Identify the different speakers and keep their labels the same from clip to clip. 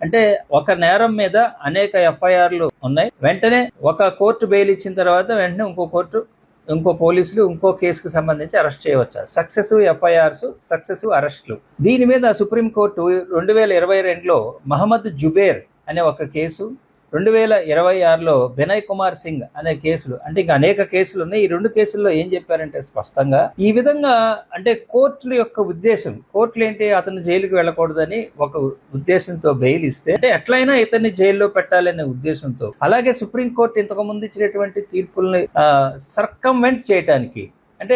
Speaker 1: అంటే ఒక నేరం మీద అనేక ఎఫ్ఐఆర్లు ఉన్నాయి, వెంటనే ఒక కోర్టు బెయిల్ ఇచ్చిన తర్వాత వెంటనే ఇంకో పోలీసులు ఇంకో కేసుకు సంబంధించి అరెస్ట్ చేయవచ్చు. సక్సెసివ్ ఎఫ్ఐఆర్స్, సక్సెసివ్ అరెస్టులు. దీని మీద సుప్రీంకోర్టు 2022లో మహమ్మద్ జుబేర్ అనే ఒక కేసు, 2026లో వినయ్ కుమార్ సింగ్ అనే కేసులు, అంటే ఇంకా అనేక కేసులు ఉన్నాయి. ఈ రెండు కేసుల్లో ఏం చెప్పారంటే స్పష్టంగా ఈ విధంగా, అంటే కోర్టుల యొక్క ఉద్దేశం, కోర్టులు ఏంటి, అతను జైలుకి వెళ్ళకూడదని ఒక ఉద్దేశంతో బెయిల్ ఇస్తే అంటే ఎట్లయినా ఇతన్ని జైల్లో పెట్టాలనే ఉద్దేశంతో, అలాగే సుప్రీంకోర్టు ఇంతకు ముందు ఇచ్చినటువంటి తీర్పుల్ని సర్కంవెంట్ చేయడానికి, అంటే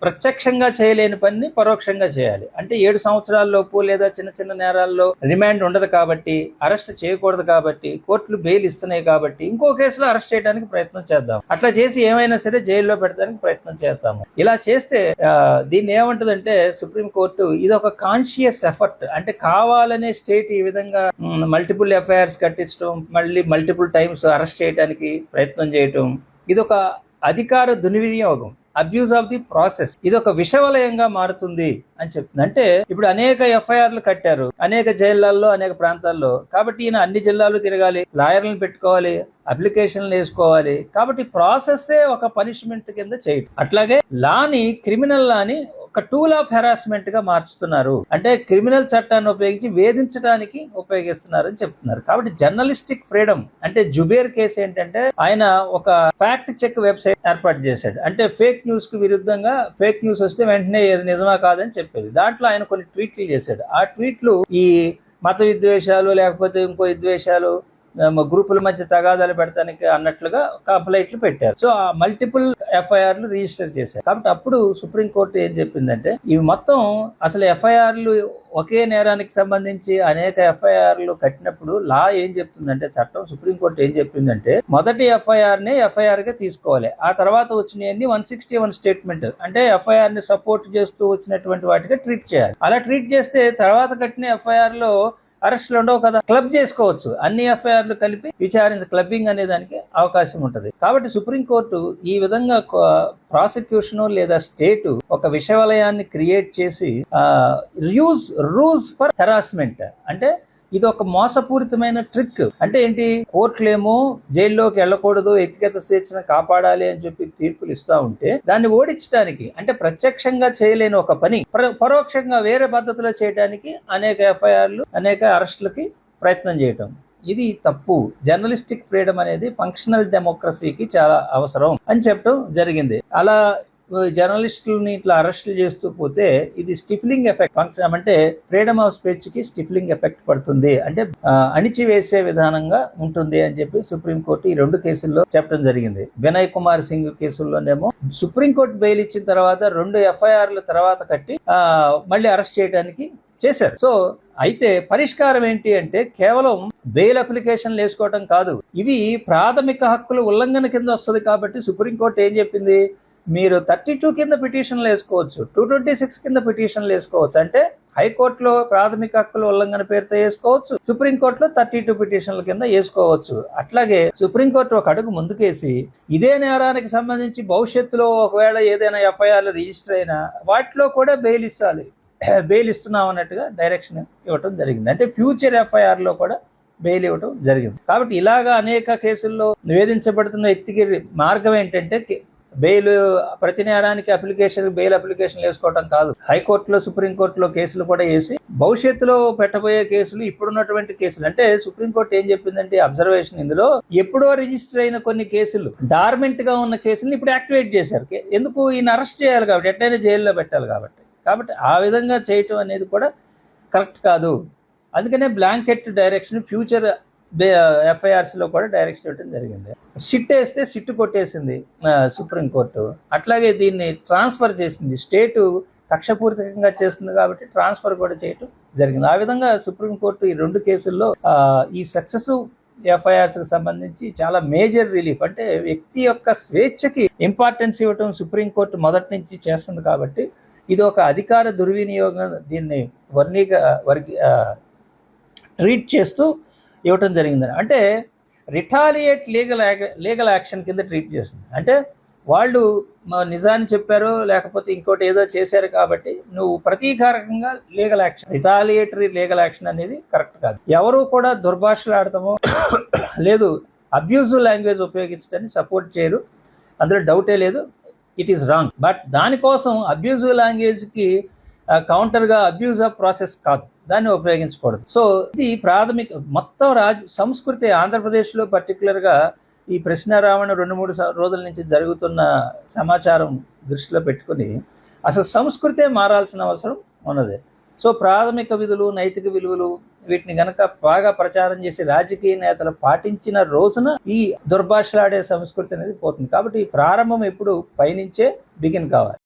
Speaker 1: ప్రత్యక్షంగా చేయలేని పనిని పరోక్షంగా చేయాలి. అంటే 7 సంవత్సరాల లోపు లేదా చిన్న చిన్న నేరాల్లో రిమాండ్ ఉండదు కాబట్టి, అరెస్ట్ చేయకూడదు కాబట్టి, కోర్టులు బెయిల్ ఇస్తున్నాయి కాబట్టి ఇంకో కేసులో అరెస్ట్ చేయడానికి ప్రయత్నం చేద్దాం, అట్లా చేసి ఏమైనా సరే జైల్లో పెట్టడానికి ప్రయత్నం చేద్దాము. ఇలా చేస్తే దీన్ని ఏమంటుందంటే సుప్రీంకోర్టు, ఇది ఒక కాన్షియస్ ఎఫర్ట్, అంటే కావాలనే స్టేట్ ఈ విధంగా మల్టిపుల్ ఎఫ్ఐఆర్స్ కట్టించడం, మళ్ళీ మల్టిపుల్ టైమ్స్ అరెస్ట్ చేయడానికి ప్రయత్నం చేయటం, ఇది ఒక అధికార దుర్వినియోగం, అబ్యూజ్ ఆఫ్ ది ప్రాసెస్. ఇది ఒక విషవలయంగా మారుతుంది అని చెప్తుంది. అంటే ఇప్పుడు అనేక ఎఫ్ఐఆర్లు కట్టారు అనేక జైళ్లలో, అనేక ప్రాంతాల్లో, కాబట్టి ఈయన అన్ని జిల్లాలు తిరగాలి, లాయర్లను పెట్టుకోవాలి, అప్లికేషన్లు వేసుకోవాలి, కాబట్టి ప్రాసెస్సే ఒక పనిష్మెంట్ కింద చేయడం. అట్లాగే లాని, క్రిమినల్ లాని ఒక టూల్ ఆఫ్ హెరాస్మెంట్ గా మార్చుతున్నారు, అంటే క్రిమినల్ చట్టాన్ని ఉపయోగించి వేధించడానికి ఉపయోగిస్తున్నారు అని చెప్తున్నారు. కాబట్టి జర్నలిస్టిక్ ఫ్రీడమ్, అంటే జుబేర్ కేసు ఏంటంటే ఆయన ఒక ఫ్యాక్ట్ చెక్ వెబ్సైట్ ఏర్పాటు చేశాడు. అంటే ఫేక్ న్యూస్ కు విరుద్ధంగా, ఫేక్ న్యూస్ వస్తే వెంటనే ఏది నిజమా కాదని చెప్పేది. దాంట్లో ఆయన కొన్ని ట్వీట్లు చేశాడు. ఆ ట్వీట్లు ఈ మత విద్వేషాలు లేకపోతే ఇంకో విద్వేషాలు, గ్రూపుల మధ్య తగాదాలు పెడతానికి అన్నట్లుగా కంప్లైంట్లు పెట్టారు. సో ఆ మల్టిపుల్ ఎఫ్ఐఆర్లు రిజిస్టర్ చేశారు. కాబట్టి అప్పుడు సుప్రీంకోర్టు ఏం చెప్పిందంటే, ఇవి మొత్తం అసలు ఎఫ్ఐఆర్లు ఒకే నేరానికి సంబంధించి అనేక ఎఫ్ఐఆర్లు కట్టినప్పుడు లా ఏం చెప్తుందంటే, చట్టం, సుప్రీంకోర్టు ఏం చెప్పిందంటే, మొదటి ఎఫ్ఐఆర్ని ఎఫ్ఐఆర్ గా తీసుకోవాలి, ఆ తర్వాత వచ్చినవన్నీ 161 స్టేట్మెంట్, అంటే ఎఫ్ఐఆర్ ని సపోర్ట్ చేస్తూ వచ్చినటువంటి వాటిగా ట్రీట్ చేయాలి. అలా ట్రీట్ చేస్తే తర్వాత కట్టిన ఎఫ్ఐఆర్ లో అరెస్టులు ఉండవు కదా, క్లబ్ చేసుకోవచ్చు, అన్ని ఎఫ్ఐఆర్లు కలిపి క్లబ్బింగ్ అనే దానికి అవకాశం ఉంటుంది. కాబట్టి సుప్రీంకోర్టు ఈ విధంగా ప్రాసిక్యూషన్ లేదా స్టేట్ ఒక విషవలయాన్ని క్రియేట్ చేసి రూల్స్ ఫర్ హెరాస్మెంట్, అంటే ఇది ఒక మోసపూరితమైన ట్రిక్. అంటే ఏంటి, కోర్టులేమో జైల్లోకి వెళ్ళకూడదు, వ్యక్తిగత స్వేచ్ఛను కాపాడాలి అని చెప్పి తీర్పులు ఇస్తా ఉంటే, దాన్ని ఓడించడానికి, అంటే ప్రత్యక్షంగా చేయలేని ఒక పని పరోక్షంగా వేరే పద్ధతిలో చేయడానికి అనేక ఎఫ్ఐఆర్లు, అనేక అరెస్టులకి ప్రయత్నం చేయటం, ఇది తప్పు. జర్నలిస్టిక్ ఫ్రీడమ్ అనేది ఫంక్షనల్ డెమోక్రసీకి చాలా అవసరం అని చెప్పడం జరిగింది. అలా జర్నలిస్టులని ఇట్లా అరెస్టులు చేస్తూ పోతే ఇది స్టిఫ్లింగ్ ఎఫెక్ట్, ఫంక్షన్ అంటే ఫ్రీడమ్ ఆఫ్ స్పీచ్ కి స్టిఫ్లింగ్ ఎఫెక్ట్ పడుతుంది, అంటే అణిచివేసే విధానంగా ఉంటుంది అని చెప్పి సుప్రీంకోర్టు ఈ 2 కేసుల్లో చెప్పడం జరిగింది. వినయ్ కుమార్ సింగ్ కేసుల్లోనేమో సుప్రీంకోర్టు బెయిల్ ఇచ్చిన తర్వాత 2 ఎఫ్ఐఆర్ల తర్వాత కట్టి మళ్ళీ అరెస్ట్ చేయడానికి చేశారు. సో అయితే పరిష్కారం ఏంటి అంటే, కేవలం బెయిల్ అప్లికేషన్లు వేసుకోవటం కాదు, ఇవి ప్రాథమిక హక్కుల ఉల్లంఘన కింద వస్తుంది. కాబట్టి సుప్రీంకోర్టు ఏం చెప్పింది, మీరు 32 కింద పిటిషన్లు వేసుకోవచ్చు, 226 కింద పిటిషన్లు వేసుకోవచ్చు. అంటే హైకోర్టులో ప్రాథమిక హక్కుల ఉల్లంఘన పేరుతో వేసుకోవచ్చు, సుప్రీంకోర్టులో 32 పిటిషన్ల కింద వేసుకోవచ్చు. అట్లాగే సుప్రీంకోర్టు ఒక అడుగు ముందుకేసి ఇదే నేరానికి సంబంధించి భవిష్యత్తులో ఒకవేళ ఏదైనా ఎఫ్ఐఆర్లు రిజిస్టర్ అయినా వాటిలో కూడా బెయిల్ ఇస్తున్నాం అన్నట్టుగా డైరెక్షన్ ఇవ్వటం జరిగింది. అంటే ఫ్యూచర్ ఎఫ్ఐఆర్ లో కూడా బెయిల్ ఇవ్వటం జరిగింది. కాబట్టి ఇలాగా అనేక కేసుల్లో నివేదించబడుతున్న వ్యక్తికి మార్గం ఏంటంటే, బెయిల్, ప్రతి నేరానికి బెయిల్ అప్లికేషన్ వేసుకోవటం కాదు, హైకోర్టులో, సుప్రీంకోర్టులో కేసులు కూడా వేసి భవిష్యత్తులో పెట్టబోయే కేసులు, ఇప్పుడున్నటువంటి కేసులు, అంటే సుప్రీంకోర్టు ఏం చెప్పిందంటే అబ్జర్వేషన్, ఇందులో ఎప్పుడో రిజిస్టర్ అయిన కొన్ని కేసులు, డార్మెంట్ గా ఉన్న కేసులు ఇప్పుడు యాక్టివేట్ చేశారు. ఎందుకు, ఈయన అరెస్ట్ చేయాలి కాబట్టి, ఎట్లయినా జైల్లో పెట్టాలి కాబట్టి ఆ విధంగా చేయటం అనేది కూడా కరెక్ట్ కాదు. అందుకనే బ్లాంకెట్ డైరెక్షన్ ఫ్యూచర్ ఎఫ్ఐఆర్స్ లో కూడా డైరెక్షన్ ఇవ్వడం జరిగింది. సిట్ వేస్తే సిట్ కొట్టేసింది సుప్రీంకోర్టు. అట్లాగే దీన్ని ట్రాన్స్ఫర్ చేసింది, స్టేటు కక్షపూరితంగా చేస్తుంది కాబట్టి ట్రాన్స్ఫర్ కూడా చేయటం జరిగింది. ఆ విధంగా సుప్రీంకోర్టు ఈ 2 కేసుల్లో ఈ సక్సెసివ్ ఎఫ్ఐఆర్స్ కి సంబంధించి చాలా మేజర్ రిలీఫ్, అంటే వ్యక్తి యొక్క స్వేచ్ఛకి ఇంపార్టెన్స్ ఇవ్వటం సుప్రీంకోర్టు మొదటి నుంచి చేస్తుంది. కాబట్టి ఇది ఒక అధికార దుర్వినియోగం, దీన్ని ట్రీట్ చేస్తూ ఇవ్వటం జరిగిందని, అంటే రిటాలియేట్ లీగల్ యాక్షన్ కింద ట్రీట్ చేస్తుంది. అంటే వాళ్ళు నిజాన్ని చెప్పారో లేకపోతే ఇంకోటి ఏదో చేశారు కాబట్టి నువ్వు ప్రతీకారకంగా legal action, retaliatory legal action అనేది కరెక్ట్ కాదు. ఎవరు కూడా దుర్భాషలాడటమో లేదు అబ్యూజివ్ లాంగ్వేజ్ ఉపయోగించడాన్ని సపోర్ట్ చేయరు, అందులో డౌటే లేదు. It is wrong. బట్ దానికోసం అబ్యూజివ్ లాంగ్వేజ్కి కౌంటర్గా అబ్యూజ్ ఆఫ్ ప్రాసెస్ కాదు, దాన్ని ఉపయోగించకూడదు. సో ఇది ప్రాథమిక మొత్తం సంస్కృతి ఆంధ్రప్రదేశ్లో పర్టికులర్గా ఈ ప్రశ్నారావణ 2-3 రోజుల నుంచి జరుగుతున్న సమాచారం దృష్టిలో పెట్టుకుని అసలు సంస్కృతే మారాల్సిన అవసరం ఉన్నది. సో ప్రాథమిక విధులు, నైతిక విలువలు వీటిని గనక బాగా ప్రచారం చేసి రాజకీయ నేతలు పాటించిన రోజున ఈ దుర్భాషలాడే సంస్కృతి అనేది పోతుంది. కాబట్టి ఈ ప్రారంభం ఎప్పుడు పైనుంచే బిగిన్ కావాలి.